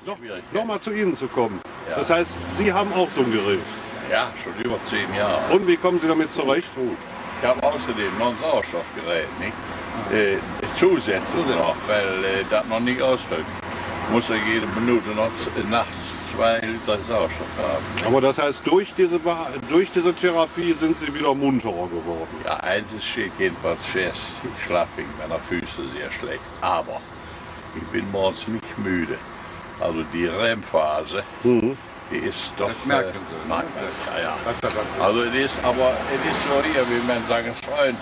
noch mal zu Ihnen zu kommen. Ja. Das heißt, Sie haben auch so ein Gerät. Ja, schon über 10 Jahre. Und wie kommen Sie damit zurecht? Gut. Ich habe außerdem noch ein Sauerstoffgerät, nicht? Zusätzlich noch, weil das noch nicht ausreicht. Muss ja jede Minute noch nachts 2 Liter Sauerstoff haben. Aber das heißt, durch diese Therapie sind Sie wieder munterer geworden. Ja, eins steht jedenfalls fest, ich schlafe wegen meiner Füße sehr schlecht. Aber ich bin morgens nicht müde. Also die REM-Phase, die ist doch... Das merken Sie, ne? Ja. Also es ist so hier, wie man sagen, Freund,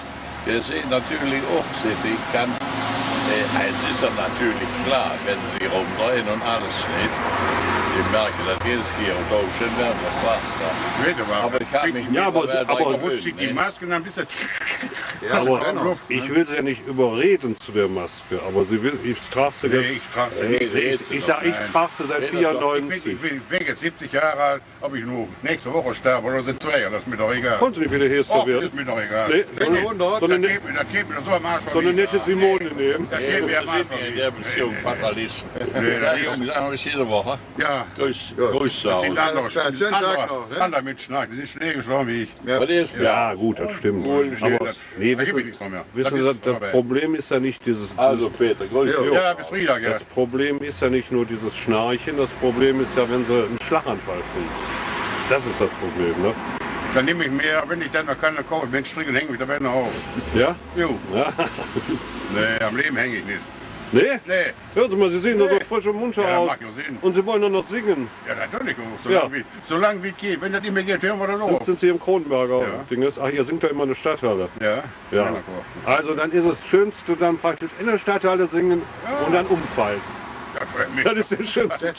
wir sehen natürlich auch, ich kann... eins ist ja natürlich klar, wenn Sie rumdrehen und alles schläft. Ich merke, dass jedes Tier und auch schön werden, das war's. Aber ich kann mich nicht aber rutscht sich die Maske und dann bist du... Aber ich will Sie ja nicht überreden zu der Maske, aber ich trage sie Nee, ich trage sie nicht. Ich sage, ich trage sie seit 94. Ich bin jetzt 70 Jahre alt, ob ich nur nächste Woche sterbe oder sind 2, das ist mir doch egal. Können Sie nicht wieder Hester Das werden? ist mir doch egal. Nee, Das geht mir so am Arsch so eine nette Simone nehmen. Das geht mir am Arsch in der Beziehung Fatalist. Nee, Ja, Jungs, sagen wir bis jede Woche. Ja, Grüß das sind andere, Schönen Tag noch, ne? andere Mitschneiden, die sind Schnee geschlagen wie ich. Was ist? Ja, gut, das stimmt. Aber nee, Da gebe ich nichts mehr. wissen Sie, das Problem ist ja nicht dieses... Also Peter, grüß dich. Ja, bis Freitag, ja. Das Problem ist ja nicht nur dieses Schnarchen, das Problem ist ja, wenn Sie einen Schlaganfall kriegen. Das ist das Problem, ne? Dann nehme ich mehr, wenn ich dann noch keine kaufe. Wenn Stricken hängen, da werden auf. Ja? Jo. Ja. Nee, am Leben hänge ich nicht. Nee? Nee. Hören Sie mal, Sie sehen doch so frisch und munter Ja, das aus. macht ja Sinn. Und Sie wollen doch noch singen. Ja, natürlich auch. Ja. Solange wie es geht. Wenn das nicht mehr geht, hören wir das auf. Sind Sie im Kronenberger Ja. Dinges? Ach, ihr singt doch immer eine Stadthalle. Ja. Ja. Männerchor. Also dann ist es Schönste dann praktisch in der Stadthalle singen und dann umfallen. Das freut mich. Das ist der schönste,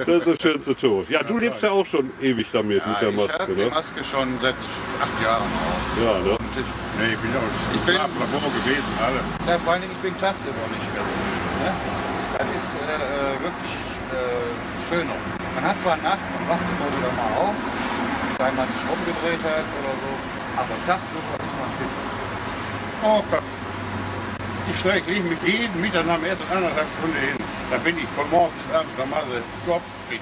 das ist der schönste Tod. Ja, du lebst ja auch schon ewig damit mit der Ich Maske, habe die ne? Maske schon seit 8 Jahren. Ja, ne? Nee, ich bin auch im Schlaflabor gewesen, alles. Ja, vor allen Dingen, ich bin tagsüber nicht mehr. Ne? Das ist wirklich schöner. Man hat zwar Nacht, man wacht immer wieder mal auf, weil man sich rumgedreht hat oder so, aber tagsüber ist man fit. Oh, das. Ich lege mich jeden Mittag nach dem ersten 1,5 Stunden hin. Da bin ich von morgens bis abends normalerweise topfit.